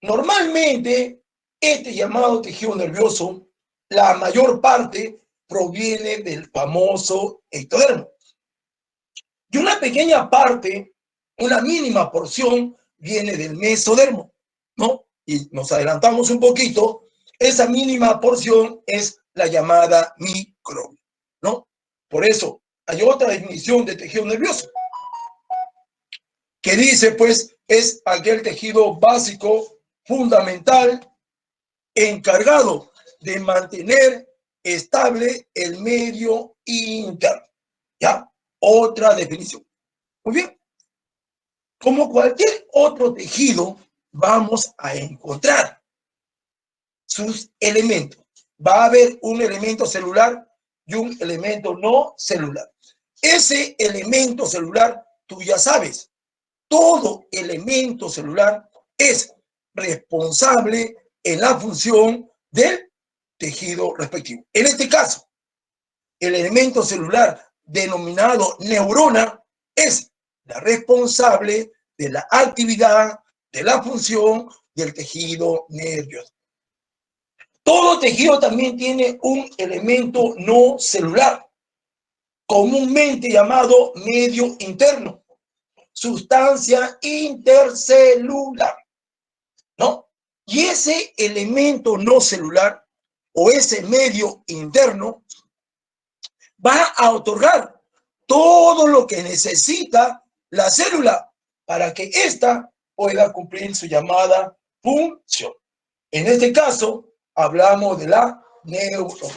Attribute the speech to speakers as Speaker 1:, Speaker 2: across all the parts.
Speaker 1: Normalmente, este llamado tejido nervioso, la mayor parte proviene del famoso ectodermo. Y una pequeña parte, una mínima porción, viene del mesodermo, ¿no? Y nos adelantamos un poquito, esa mínima porción es la llamada microbio, ¿no? Por eso, hay otra definición de tejido nervioso, que dice, pues, es aquel tejido básico, fundamental, encargado de mantener estable el medio interno. ¿Ya? Otra definición. Muy bien. Como cualquier otro tejido, vamos a encontrar sus elementos. Va a haber un elemento celular y un elemento no celular. Ese elemento celular, tú ya sabes, todo elemento celular es responsable en la función del tejido respectivo. En este caso, el elemento celular denominado neurona es la responsable de la actividad, de la función del tejido nervioso. Todo tejido también tiene un elemento no celular, comúnmente llamado medio interno, sustancia intercelular, ¿no? Y ese elemento no celular o ese medio interno va a otorgar todo lo que necesita la célula para que ésta pueda cumplir su llamada función. En este caso, hablamos de la neurona.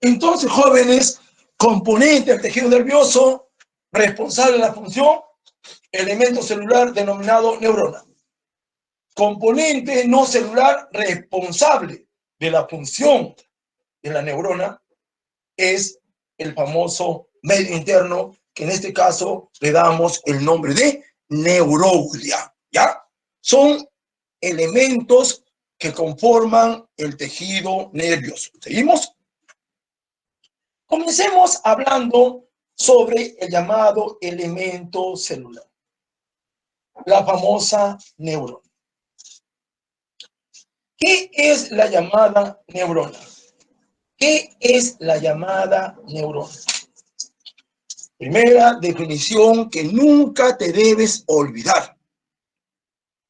Speaker 1: Entonces, jóvenes, componente del tejido nervioso, responsable de la función, elemento celular denominado neurona. Componente no celular responsable de la función de la neurona es el famoso medio interno, que en este caso le damos el nombre de neuroglia, ¿ya? Son elementos que conforman el tejido nervioso. ¿Seguimos? Comencemos hablando sobre el llamado elemento celular, la famosa neurona. ¿Qué es la llamada neurona? ¿Qué es la llamada neurona? Primera definición que nunca te debes olvidar.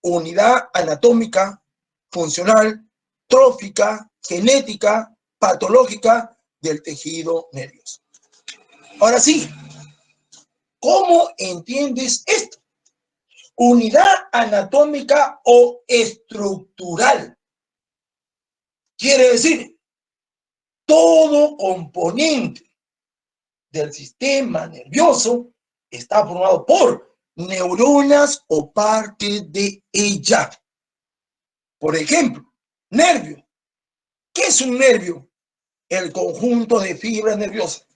Speaker 1: Unidad anatómica, funcional, trófica, genética, patológica del tejido nervioso. Ahora sí, ¿cómo entiendes esto? Unidad anatómica o estructural. Quiere decir, todo componente del sistema nervioso está formado por neuronas o parte de ella. Por ejemplo, nervio. ¿Qué es un nervio? El conjunto de fibras nerviosas.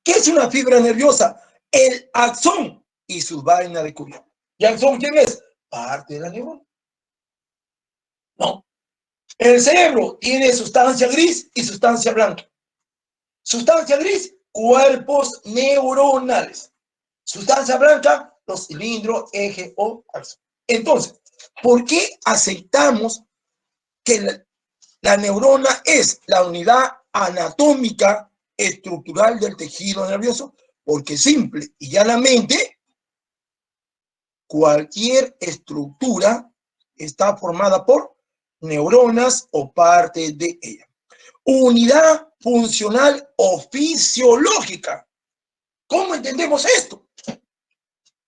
Speaker 1: ¿Qué es una fibra nerviosa? El axón y su vaina de Curiel. ¿Y axón quién es? Parte de la neurona. No. El cerebro tiene sustancia gris y sustancia blanca. Sustancia gris, cuerpos neuronales. Sustancia blanca, los cilindros, eje o axón. Entonces, ¿por qué aceptamos que la neurona es la unidad anatómica estructural del tejido nervioso? Porque simple y llanamente, cualquier estructura está formada por neuronas o parte de ella. Unidad funcional o fisiológica. ¿Cómo entendemos esto?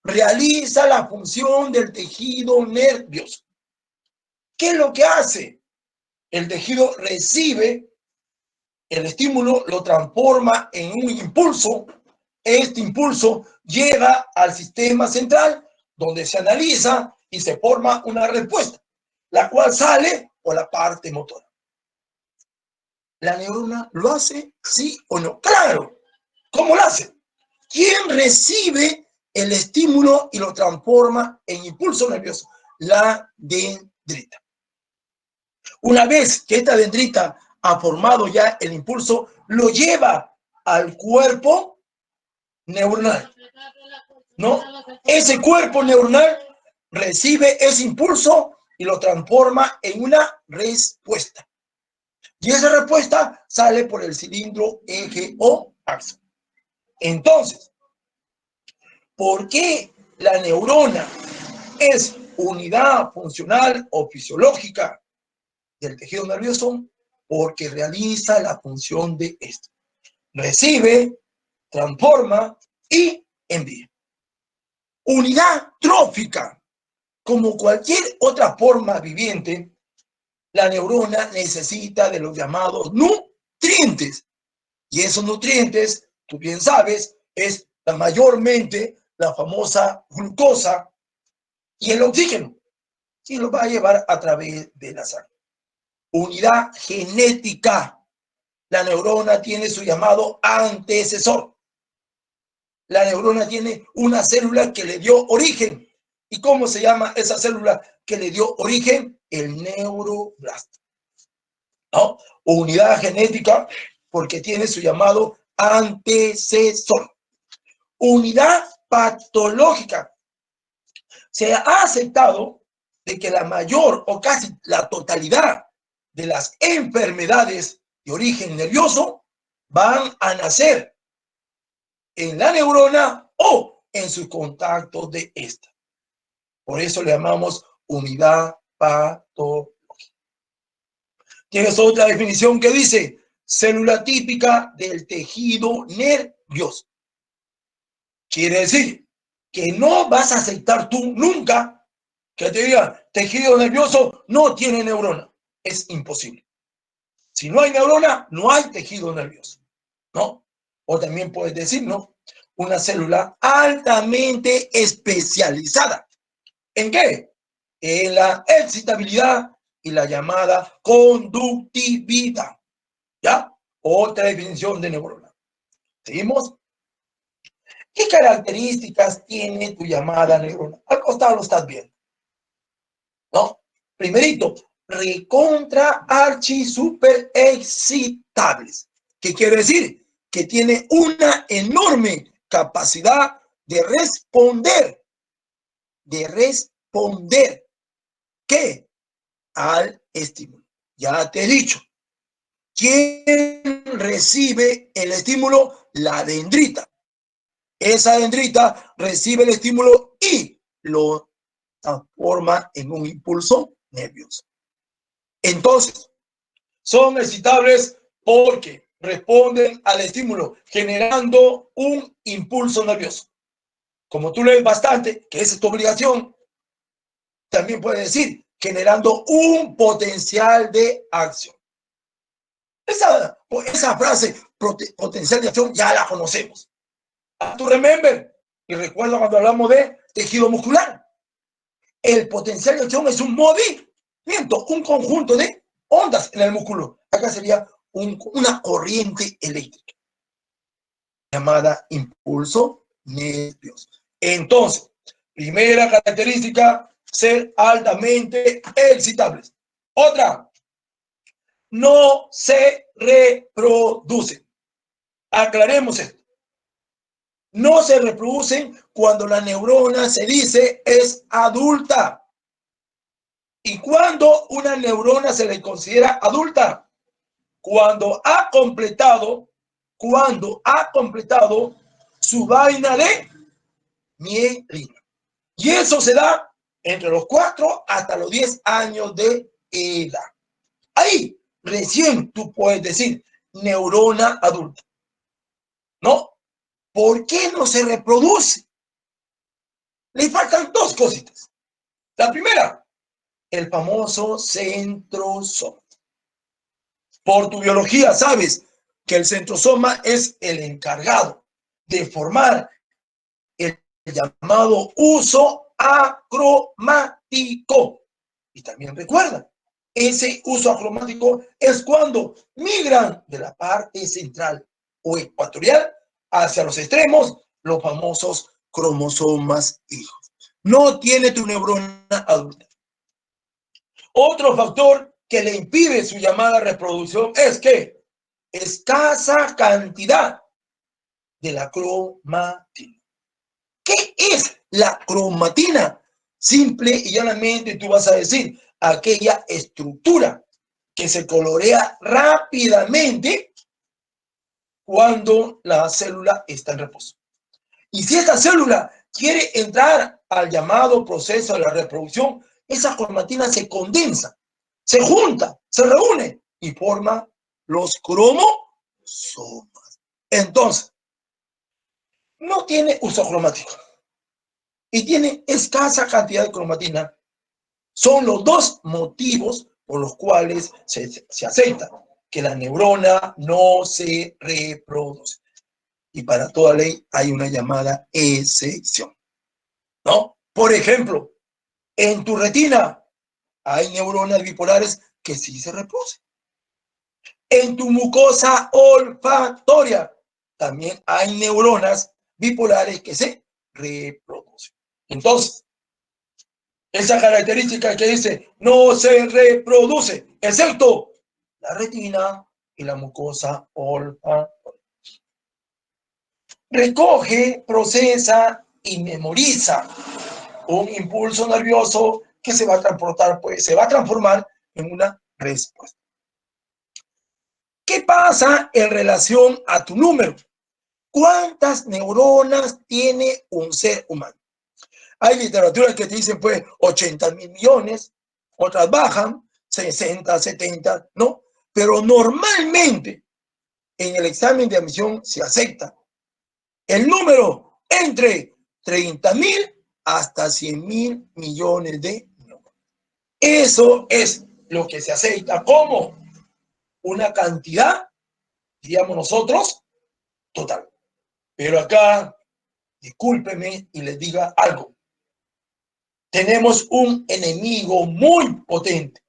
Speaker 1: Realiza la función del tejido nervioso. ¿Qué es lo que hace? El tejido recibe el estímulo, lo transforma en un impulso. Este impulso llega al sistema central, donde se analiza y se forma una respuesta, la cual sale por la parte motora. ¿La neurona lo hace, sí o no? ¡Claro! ¿Cómo lo hace? ¿Quién recibe el estímulo y lo transforma en impulso nervioso? La dendrita. Una vez que esta dendrita ha formado ya el impulso, lo lleva al cuerpo neuronal, ¿no? Ese cuerpo neuronal recibe ese impulso y lo transforma en una respuesta. Y esa respuesta sale por el cilindro eje o axo. Entonces, ¿por qué la neurona es unidad funcional o fisiológica del tejido nervioso? Porque realiza la función de esto. Recibe, transforma y envía. Unidad trófica. Como cualquier otra forma viviente, la neurona necesita de los llamados nutrientes. Y esos nutrientes, tú bien sabes, es mayormente la famosa glucosa y el oxígeno. Y lo va a llevar a través de la sangre. Unidad genética. La neurona tiene su llamado antecesor. La neurona tiene una célula que le dio origen. ¿Y cómo se llama esa célula que le dio origen? El neuroblasto. ¿No? Unidad genética porque tiene su llamado antecesor. Unidad patológica. Se ha aceptado de que la mayor o casi la totalidad de las enfermedades de origen nervioso van a nacer en la neurona o en sus contactos de esta. Por eso le llamamos unidad patológica. Tienes otra definición que dice célula típica del tejido nervioso. Quiere decir que no vas a aceptar tú nunca que te digan tejido nervioso no tiene neurona. Es imposible. Si no hay neurona, no hay tejido nervioso, ¿no? O también puedes decir, ¿no? Una célula altamente especializada. ¿En qué? En la excitabilidad y la llamada conductividad. ¿Ya? Otra definición de neurona. ¿Seguimos? ¿Qué características tiene tu llamada neurona? Al costado lo estás viendo, ¿no? Primerito, recontra archi super excitables. ¿Qué quiere decir? Que tiene una enorme capacidad de responder. ¿Qué? Al estímulo. Ya te he dicho. ¿Quién recibe el estímulo? La dendrita. Esa dendrita recibe el estímulo y lo transforma en un impulso nervioso. Entonces, son excitables porque responden al estímulo generando un impulso nervioso. Como tú lees bastante, que esa es tu obligación, también puedes decir generando un potencial de acción. Esa frase, potencial de acción, ya la conocemos. ¿Tú remember? Y recuerda cuando hablamos de tejido muscular. El potencial de acción es un movimiento, un conjunto de ondas en el músculo. Acá sería una corriente eléctrica llamada impulso nervioso. Entonces, primera característica, ser altamente excitables. Otra, no se reproducen. Aclaremos esto. No se reproducen cuando la neurona se dice es adulta. ¿Y cuando una neurona se le considera adulta? Cuando ha completado su vaina de mielina. Y eso se da entre los 4 hasta los 10 años de edad. Ahí recién tú puedes decir neurona adulta. ¿No? ¿Por qué no se reproduce? Le faltan dos cositas. La primera, el famoso centrosoma. Por tu biología sabes que el centrosoma es el encargado de formar el llamado uso acromático. Y también recuerda, ese uso acromático es cuando migran de la parte central o ecuatorial hacia los extremos, los famosos cromosomas hijos. No tiene tu neurona adulta. Otro factor que le impide su llamada reproducción es que escasa cantidad de la cromatina. ¿Qué es la cromatina? Simple y llanamente tú vas a decir aquella estructura que se colorea rápidamente cuando la célula está en reposo. Y si esta célula quiere entrar al llamado proceso de la reproducción, esa cromatina se condensa, se junta, se reúne y forma los cromosomas. Entonces, no tiene uso cromático y tiene escasa cantidad de cromatina. Son los dos motivos por los cuales se acepta que la neurona no se reproduce. Y para toda ley hay una llamada excepción, ¿no? Por ejemplo, en tu retina hay neuronas bipolares que sí se reproducen. En tu mucosa olfatoria también hay neuronas bipolares que se reproducen. Entonces, esa característica que dice no se reproduce, excepto la retina y la mucosa olfatoria. Recoge, procesa y memoriza un impulso nervioso que se va a transportar, pues se va a transformar en una respuesta. ¿Qué pasa en relación a tu número? ¿Cuántas neuronas tiene un ser humano? Hay literaturas que te dicen, pues, 80.000 millones, otras bajan, 60, 70, ¿no? Pero normalmente en el examen de admisión se acepta el número entre 30.000 hasta 100.000 millones de neuronas. Eso es lo que se acepta como una cantidad, diríamos nosotros, total. Pero acá, discúlpeme y les diga algo. Tenemos un enemigo muy potente,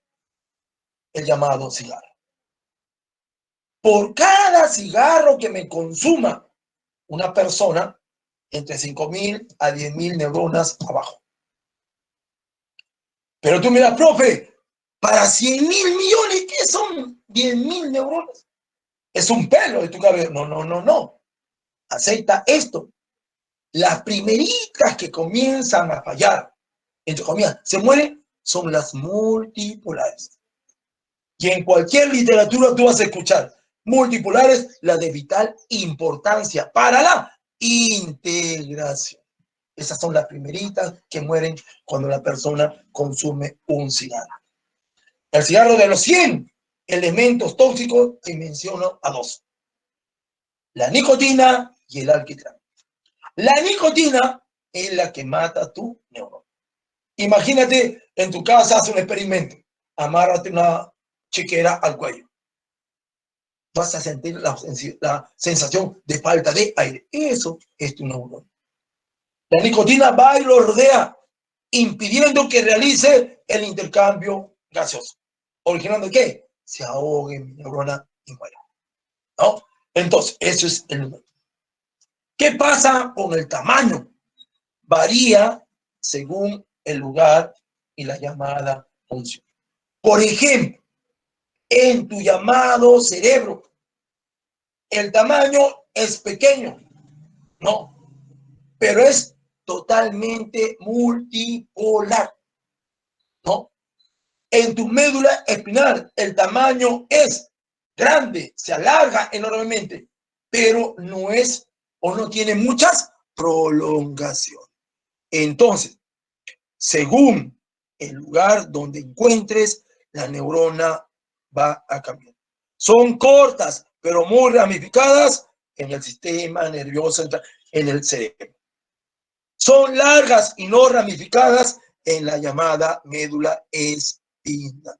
Speaker 1: el llamado cigarro. Por cada cigarro que me consuma una persona, entre 5.000 a 10.000 neuronas abajo. Pero tú miras, profe, para 100.000 millones, ¿qué son 10.000 neuronas? Es un pelo de tu cabeza. No, no, no, no. Acepta esto. Las primeritas que comienzan a fallar, entre comillas, se mueren, son las multipolares. Y en cualquier literatura tú vas a escuchar multipolares, la de vital importancia para la integración. Esas son las primeritas que mueren cuando la persona consume un cigarro. El cigarro, de los 100 elementos tóxicos, te menciono a 2. La nicotina y el alquitrán. La nicotina es la que mata tu neurona. Imagínate, en tu casa haz un experimento. Amárrate una chiquera al cuello. Vas a sentir la sensación de falta de aire. Eso es tu neurona. La nicotina va y lo rodea, impidiendo que realice el intercambio gaseoso. ¿Originando qué? Se ahogue mi neurona y muera, ¿no? Entonces, eso es el número. ¿Qué pasa con el tamaño? Varía según el lugar y la llamada función. Por ejemplo, en tu llamado cerebro, el tamaño es pequeño, ¿no? Pero es totalmente multipolar, ¿no? En tu médula espinal, el tamaño es grande, se alarga enormemente, pero no es o no tiene muchas prolongaciones. Entonces, según el lugar donde encuentres, la neurona va a cambiar. Son cortas, pero muy ramificadas en el sistema nervioso central, en el cerebro. Son largas y no ramificadas en la llamada médula espinal.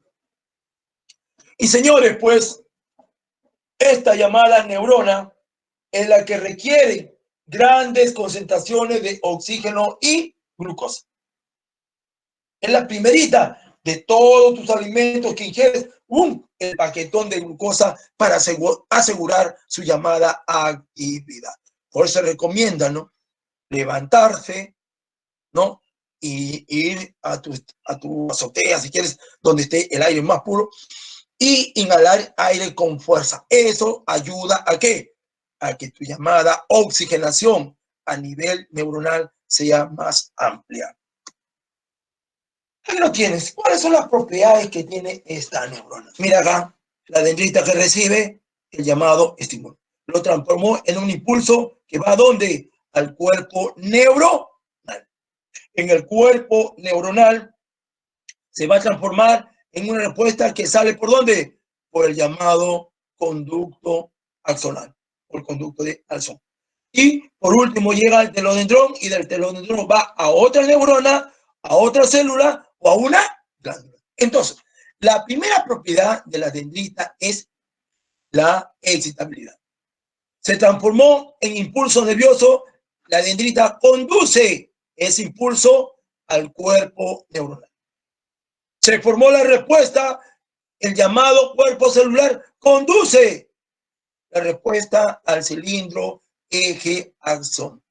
Speaker 1: Y señores, pues, esta llamada neurona es la que requiere grandes concentraciones de oxígeno y glucosa. Es la primerita de todos tus alimentos que ingieres, el paquetón de glucosa para asegurar su llamada actividad. Por eso se recomienda, ¿no? Levantarse, ¿no? y ir a tu azotea, si quieres, donde esté el aire más puro, y inhalar aire con fuerza. Eso ayuda a ¿qué? A que tu llamada oxigenación a nivel neuronal sea más amplia. Ahí lo tienes. ¿Cuáles son las propiedades que tiene esta neurona? Mira acá, la dendrita que recibe el llamado estímulo. Lo transformó en un impulso que va ¿a dónde? Al cuerpo neuronal. En el cuerpo neuronal se va a transformar en una respuesta que sale ¿por dónde? Por el llamado conducto axonal, por el conducto de Alson. Y por último llega al telodendrón y del telodendrón va a otra neurona, a otra célula o a una glándula. Entonces, la primera propiedad de la dendrita es la excitabilidad. Se transformó en impulso nervioso, la dendrita conduce ese impulso al cuerpo neuronal. Se formó la respuesta, el llamado cuerpo celular conduce la respuesta al cilindro eje axón.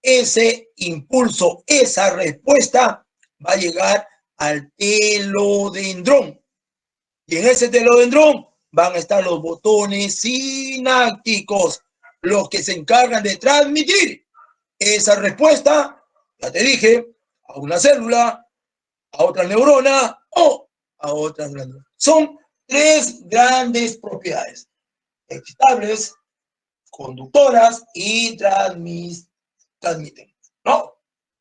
Speaker 1: Ese impulso, esa respuesta va a llegar al telodendrón. Y en ese telodendrón van a estar los botones sinápticos, los que se encargan de transmitir esa respuesta, ya te dije, a una célula, a otra neurona o a otras glándulas. Son tres grandes propiedades: excitables, conductoras y transmiten, ¿no?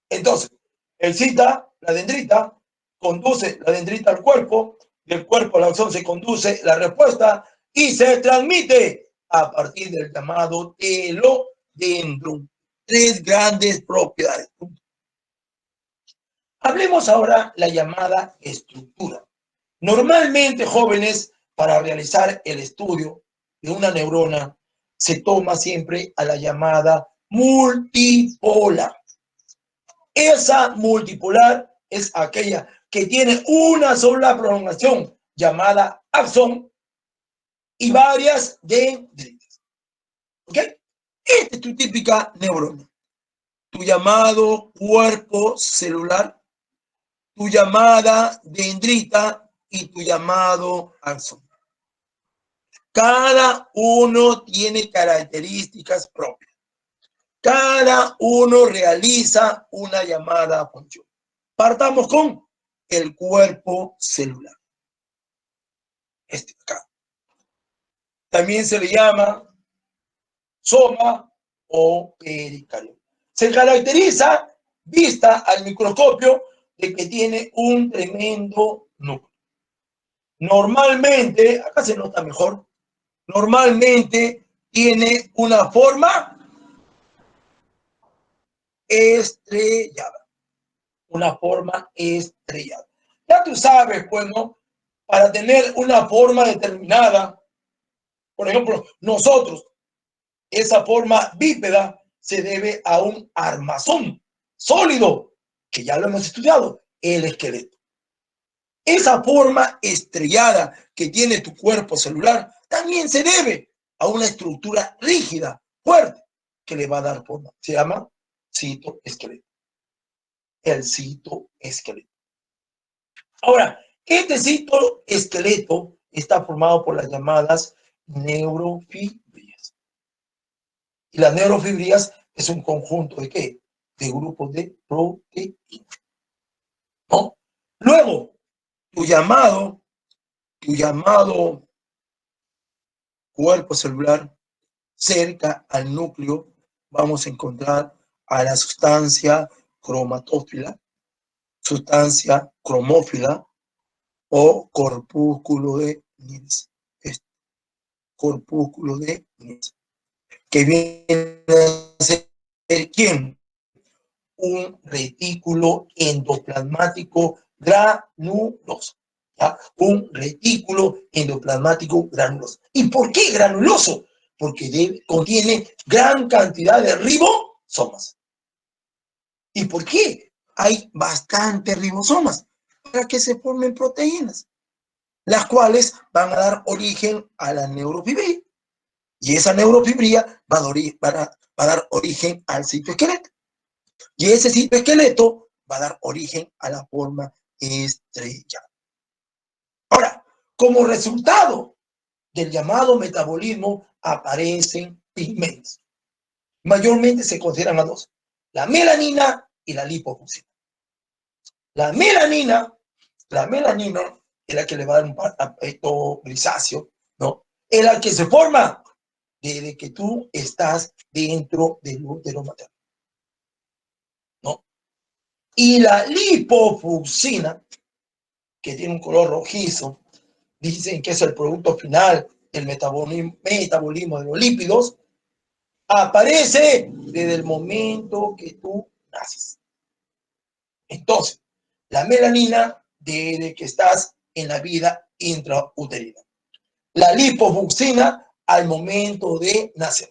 Speaker 1: Entonces, excita la dendrita, conduce la dendrita al cuerpo, del cuerpo al axón se conduce la respuesta y se transmite a partir del llamado telodendrón. Tres grandes propiedades. Hablemos ahora la llamada estructura. Normalmente, jóvenes, para realizar el estudio de una neurona, se toma siempre a la llamada multipolar. Esa multipolar es aquella que tiene una sola prolongación llamada axón y varias dendritas. ¿Ok? Esta es tu típica neurona. Tu llamado cuerpo celular, tu llamada dendrita y tu llamado axón. Cada uno tiene características propias. Cada uno realiza una llamada función. Partamos con el cuerpo celular. Este acá. También se le llama soma o pericardio. Se caracteriza, vista al microscopio, de que tiene un tremendo núcleo. Normalmente, acá se nota mejor, normalmente tiene una forma estrellada. Una forma estrellada. Ya tú sabes, pues, ¿no? Para tener una forma determinada, por ejemplo, nosotros, esa forma bípeda se debe a un armazón sólido, que ya lo hemos estudiado, el esqueleto. Esa forma estrellada que tiene tu cuerpo celular también se debe a una estructura rígida, fuerte, que le va a dar forma. Se llama citoesqueleto. El citoesqueleto. Ahora, este citoesqueleto está formado por las llamadas neurofibrillas. Y las neurofibrillas es un conjunto ¿de qué? De grupos de proteínas, ¿no? Luego, tu llamado cuerpo celular, cerca al núcleo, vamos a encontrar a la sustancia cromatófila, sustancia cromófila o corpúsculo de Nielsen. Corpúsculo de Nielsen. Que viene a ser ¿quién? Un retículo endoplasmático granuloso. ¿Ya? Un retículo endoplasmático granuloso. ¿Y por qué granuloso? Porque contiene gran cantidad de ribosomas. ¿Y por qué? Hay bastantes ribosomas para que se formen proteínas, las cuales van a dar origen a la neurofibrillas. Y esa neurofibrillas va a dar origen al citoesqueleto. Y ese citoesqueleto va a dar origen a la forma estrellada. Ahora, como resultado del llamado metabolismo aparecen pigmentos. Mayormente se consideran a dos: la melanina y la lipofuncina. La melanina es la que le va a dar un aspecto grisáceo, ¿no? Es la que se forma desde que tú estás dentro del útero materno, ¿no? Y la lipofuncina, que tiene un color rojizo, dicen que es el producto final del metabolismo de los lípidos, aparece desde el momento que tú naces. Entonces, la melanina desde que estás en la vida intrauterina. La lipofuncina al momento de nacer.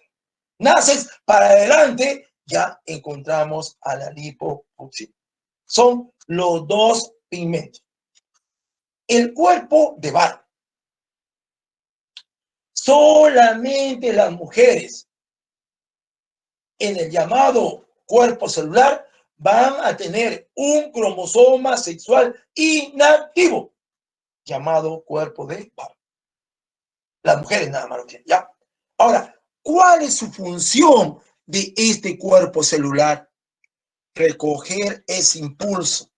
Speaker 1: Naces para adelante, ya encontramos a la lipofuncina. Son los dos pigmentos. El cuerpo de barro. Solamente las mujeres en el llamado cuerpo celular van a tener un cromosoma sexual inactivo llamado cuerpo de barro. Las mujeres nada más lo tienen, ¿ya? Ahora, ¿cuál es su función de este cuerpo celular? Recoger ese impulso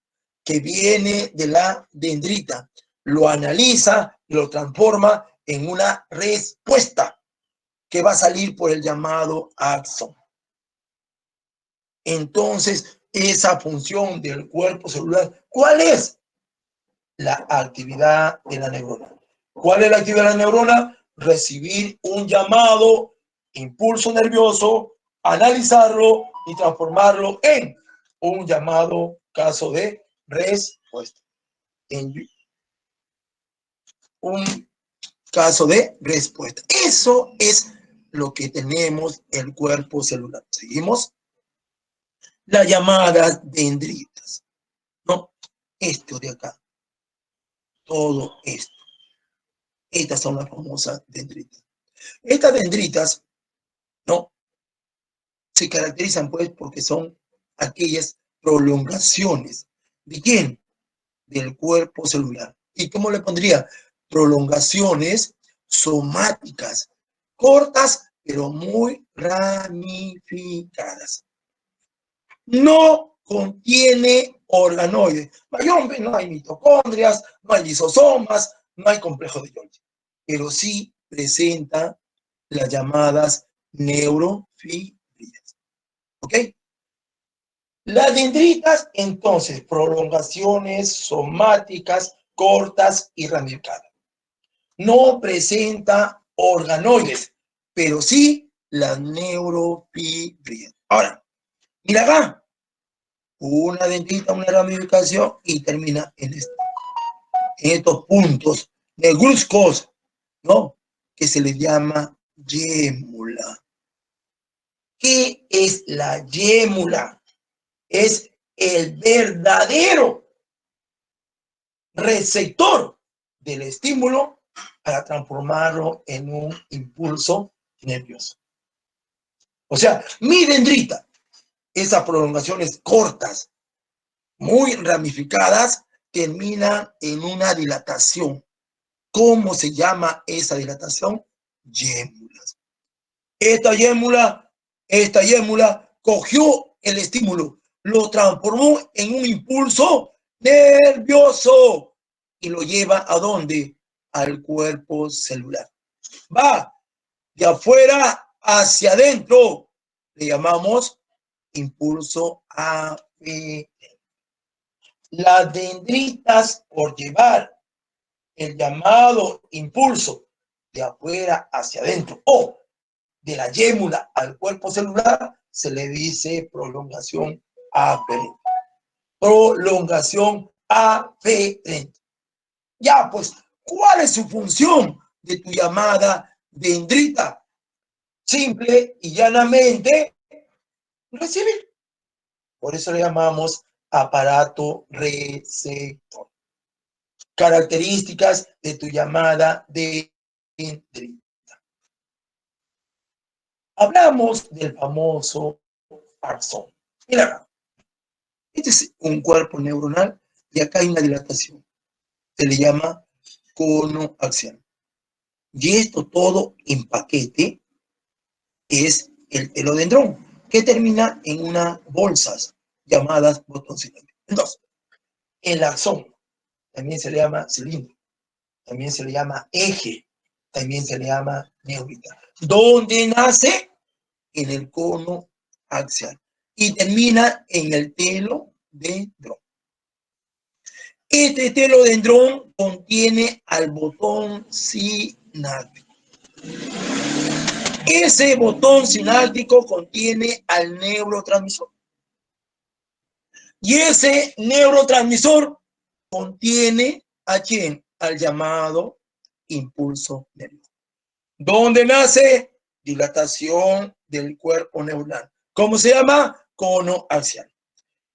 Speaker 1: que viene de la dendrita, lo analiza, lo transforma en una respuesta que va a salir por el llamado axón. Entonces, esa función del cuerpo celular, ¿cuál es? La actividad de la neurona. ¿Cuál es la actividad de la neurona? Recibir un llamado, impulso nervioso, analizarlo y transformarlo en un llamado caso de respuesta. En un caso de respuesta. Eso es lo que tenemos el cuerpo celular. ¿Seguimos? Las llamadas dendritas, ¿no? Esto de acá, todo esto. Estas son las famosas dendritas. Estas dendritas, ¿no? Se caracterizan pues porque son aquellas prolongaciones. ¿De quién? Del cuerpo celular. ¿Y cómo le pondría? Prolongaciones somáticas, cortas pero muy ramificadas. No contiene organoides. Mayormente no hay mitocondrias, no hay lisosomas, no hay complejo de Golgi, pero sí presenta las llamadas neurofibrillas. ¿Ok? Las dendritas, entonces, prolongaciones somáticas cortas y ramificadas. No presenta organoides, pero sí las neurofibrillas. Ahora, mira acá. Una dendrita, una ramificación y termina en estos puntos de glucosa, ¿no? Que se le llama yémula. ¿Qué es la yémula? Es el verdadero receptor del estímulo para transformarlo en un impulso nervioso. O sea, mi dendrita, esas prolongaciones cortas, muy ramificadas, terminan en una dilatación. ¿Cómo se llama esa dilatación? Yémulas. Esta yémula cogió el estímulo, lo transformó en un impulso nervioso y lo lleva ¿a dónde? Al cuerpo celular. Va de afuera hacia adentro. Le llamamos impulso APN. Las dendritas, por llevar el llamado impulso de afuera hacia adentro o de la yémula al cuerpo celular, se le dice prolongación aferente. Prolongación aferente. Ya, pues, ¿cuál es su función de tu llamada dendrita? Simple y llanamente recibir. Por eso le llamamos aparato receptor. Características de tu llamada dendrita. Hablamos del famoso axón. Mira, Este es un cuerpo neuronal y acá hay una dilatación. Se le llama cono axial. Y esto todo en paquete es el telodendrón, que termina en unas bolsas llamadas botoncitos. Entonces, el axón también se le llama cilindro, también se le llama eje, también se le llama neurita. ¿Dónde nace? En el cono axial y termina en el telodendrón. Este telodendrón contiene al botón sináptico. Ese botón sináptico contiene al neurotransmisor. Y ese neurotransmisor contiene ¿a quién? Al llamado impulso nervioso. ¿Dónde nace? Dilatación del cuerpo neuronal. ¿Cómo se llama? Cono axial.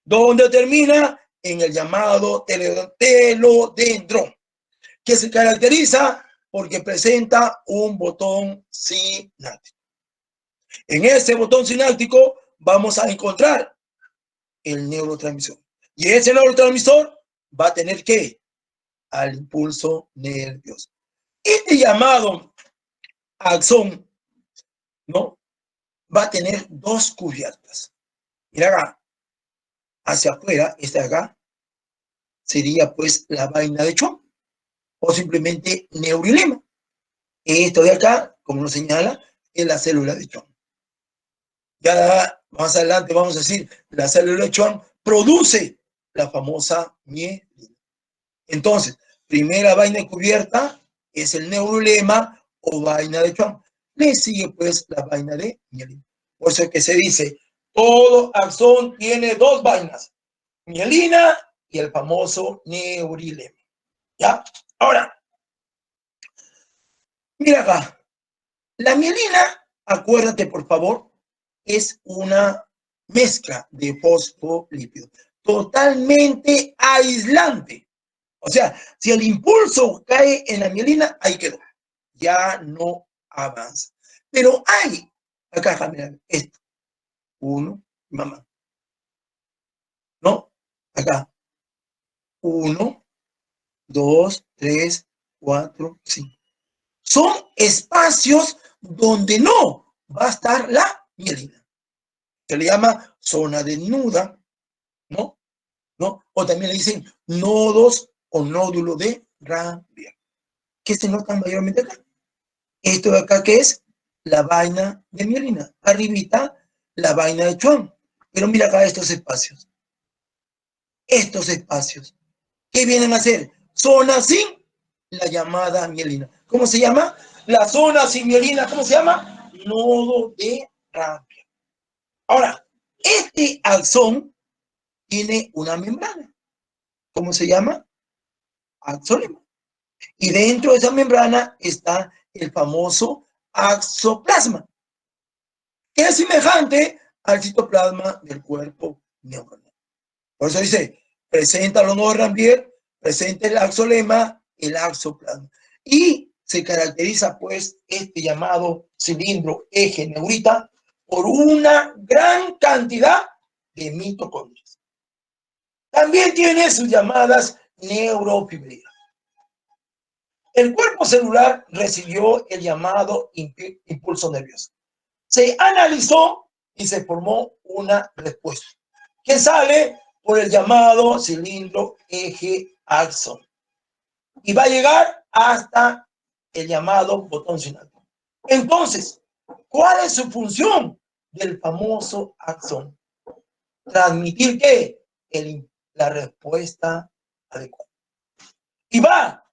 Speaker 1: ¿Dónde termina? En el llamado telodendrón, que se caracteriza porque presenta un botón sináptico. En ese botón sináptico vamos a encontrar el neurotransmisor. Y ese neurotransmisor va a tener ¿qué? Al impulso nervioso. Este llamado axón, ¿no? Va a tener dos cubiertas. Mira acá, hacia afuera, esta de acá, sería pues la vaina de Schwann, o simplemente neurilema. Esto de acá, como nos señala, es la célula de Schwann. Ya más adelante vamos a decir, la célula de Schwann produce la famosa mielina. Entonces, primera vaina cubierta es el neurulema o vaina de Schwann. Le sigue pues la vaina de mielina. Por eso es que se dice, todo axón tiene dos vainas, mielina y el famoso neurilema. ¿Ya? Ahora, mira acá. La mielina, acuérdate por favor, es una mezcla de fosfolípidos totalmente aislante. O sea, si el impulso cae en la mielina, ahí quedó. Ya no avanza. Pero hay, acá, mira, esto. Uno, mamá. ¿No? Acá. Uno, dos, tres, cuatro, cinco. Son espacios donde no va a estar la mielina. Se le llama zona desnuda, ¿no? ¿No? O también le dicen nodos o nódulo de Rambier. ¿Qué se notan mayormente acá? Esto de acá, ¿qué es? La vaina de mielina. Arribita, la vaina de Schwann. Pero mira acá estos espacios. Estos espacios. ¿Qué vienen a hacer? Zona sin la llamada mielina. ¿Cómo se llama? La zona sin mielina, ¿cómo se llama? Nodo de Rambier. Ahora, este axón tiene una membrana. ¿Cómo se llama? Axólema. Y dentro de esa membrana está el famoso axoplasma, que es semejante al citoplasma del cuerpo neuronal. Por eso dice, presenta los nodos Rambier, presenta el axolema, el axoplasma. Y se caracteriza pues este llamado cilindro eje neurita por una gran cantidad de mitocondrias. También tiene sus llamadas neurofibrilas. El cuerpo celular recibió el llamado impulso nervioso. Se analizó y se formó una respuesta que sale por el llamado cilindro eje axón y va a llegar hasta el llamado botón sináptico. Entonces, ¿cuál es su función del famoso axón? Transmitir ¿qué? La respuesta adecuada. Y va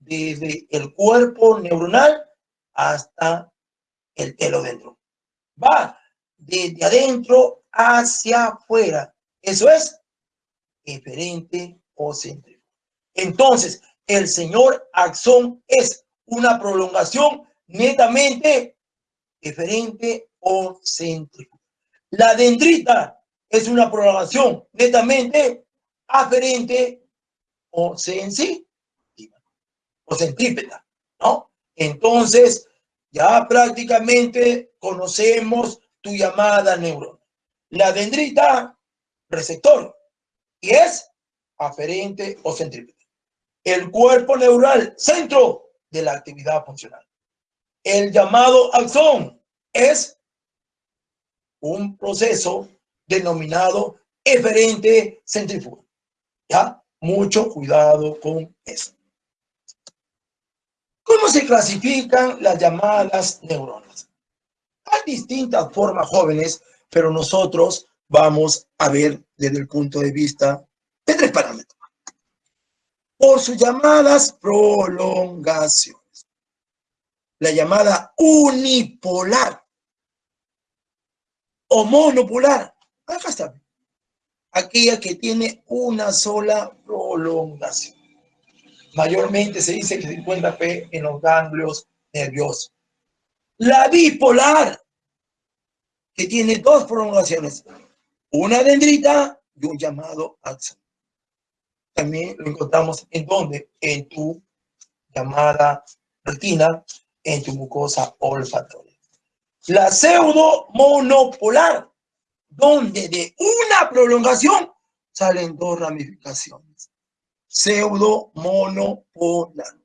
Speaker 1: desde el cuerpo neuronal hasta el telodendrón. Va desde adentro hacia afuera. Eso es eferente o centrífugo. Entonces, el señor axón es una prolongación netamente eferente o centrífuga. La dendrita es una prolongación netamente aferente o sensitiva o centrípeta, ¿no? Entonces, ya prácticamente conocemos tu llamada neurona. La dendrita, receptor. y es aferente o centrípeta. El cuerpo neural, centro de la actividad funcional. El llamado axón es un proceso denominado eferente centrífuga. ¿Ya? Mucho cuidado con eso. ¿Cómo se clasifican las llamadas neuronas? Hay distintas formas, jóvenes, pero nosotros vamos a ver desde el punto de vista de 3 parámetros. Por sus llamadas prolongaciones. La llamada unipolar o monopolar. Acá está. Aquella que tiene una sola prolongación. Mayormente se dice que se encuentra en los ganglios nerviosos. La bipolar, que tiene 2 prolongaciones, una dendrita y un llamado axón. También lo encontramos en donde, en tu llamada retina, en tu mucosa olfatoria. La pseudomonopolar, donde de una prolongación salen 2 ramificaciones. Pseudomonopolar.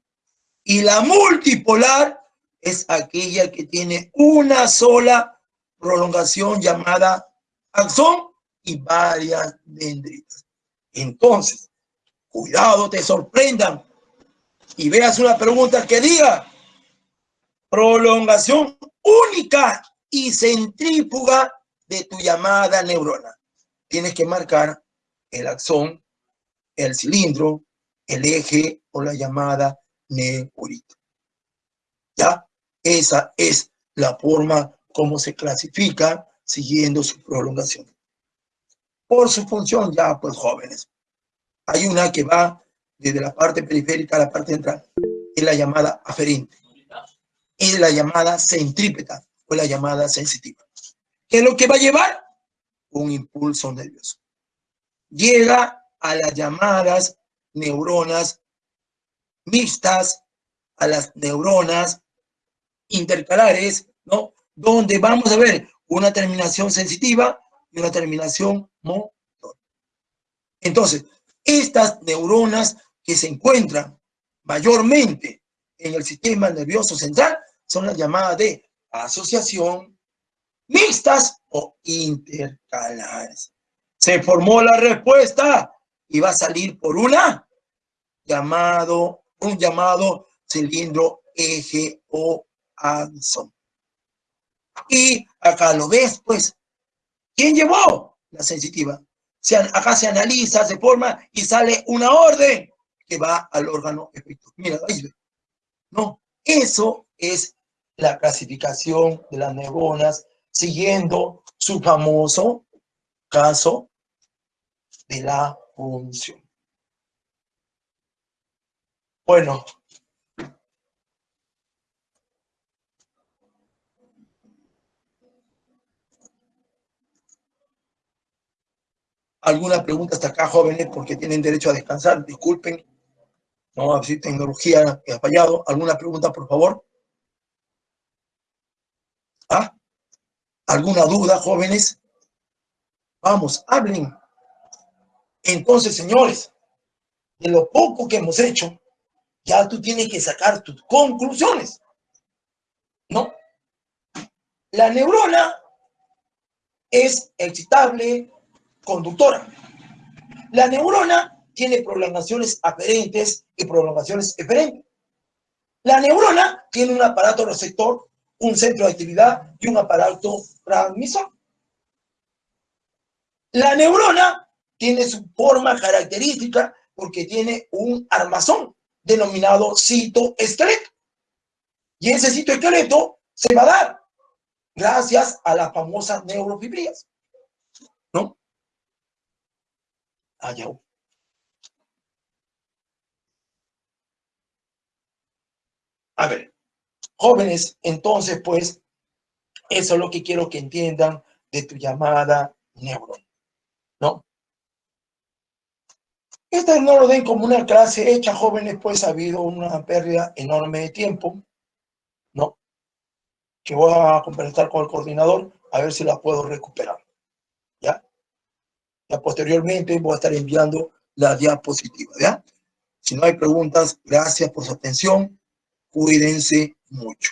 Speaker 1: Y la multipolar es aquella que tiene una sola prolongación llamada axón y varias dendritas. Entonces, cuidado, te sorprendan y veas una pregunta que diga prolongación única y centrífuga de tu llamada neurona. Tienes que marcar el axón, el cilindro, el eje o la llamada neurita. ¿Ya? Esa es la forma como se clasifica siguiendo su prolongación. Por su función ya, pues jóvenes, hay una que va desde la parte periférica a la parte central, es la llamada aferente, es la llamada centrípeta o la llamada sensitiva. ¿Qué es lo que va a llevar? Un impulso nervioso. Llega a las llamadas neuronas mixtas, a las neuronas intercalares, ¿no? Donde vamos a ver una terminación sensitiva y una terminación motor. Entonces, estas neuronas que se encuentran mayormente en el sistema nervioso central son las llamadas de asociación, mixtas o intercalares. Se formó la respuesta y va a salir por un llamado cilindro eje o axón. Y acá lo ves, pues, ¿quién llevó? La sensitiva. Acá se analiza, se forma y sale una orden que va al órgano efector. Mira, ahí ve. No, eso es la clasificación de las neuronas siguiendo su famoso caso de la función. Bueno. ¿Alguna pregunta hasta acá, jóvenes? Porque tienen derecho a descansar. Disculpen. No, a ver si tecnología ha fallado. ¿Alguna pregunta, por favor? ¿Ah? ¿Alguna duda, jóvenes? Vamos, hablen. Entonces, señores, de lo poco que hemos hecho, ya tú tienes que sacar tus conclusiones, ¿no? La neurona es excitable conductora. La neurona tiene prolongaciones aferentes y prolongaciones eferentes. La neurona tiene un aparato receptor, un centro de actividad y un aparato transmisor. La neurona tiene su forma característica porque tiene un armazón denominado citoesqueleto. Y ese citoesqueleto se va a dar gracias a las famosas neurofibrillas, ¿no? Allá. A ver, jóvenes, entonces, pues, eso es lo que quiero que entiendan de tu llamada neurona, ¿no? Esta no lo den como una clase hecha, jóvenes, pues ha habido una pérdida enorme de tiempo, ¿no? Que voy a conversar con el coordinador a ver si la puedo recuperar, ¿ya? Ya posteriormente voy a estar enviando la diapositiva, ¿ya? Si no hay preguntas, gracias por su atención. Cuídense mucho.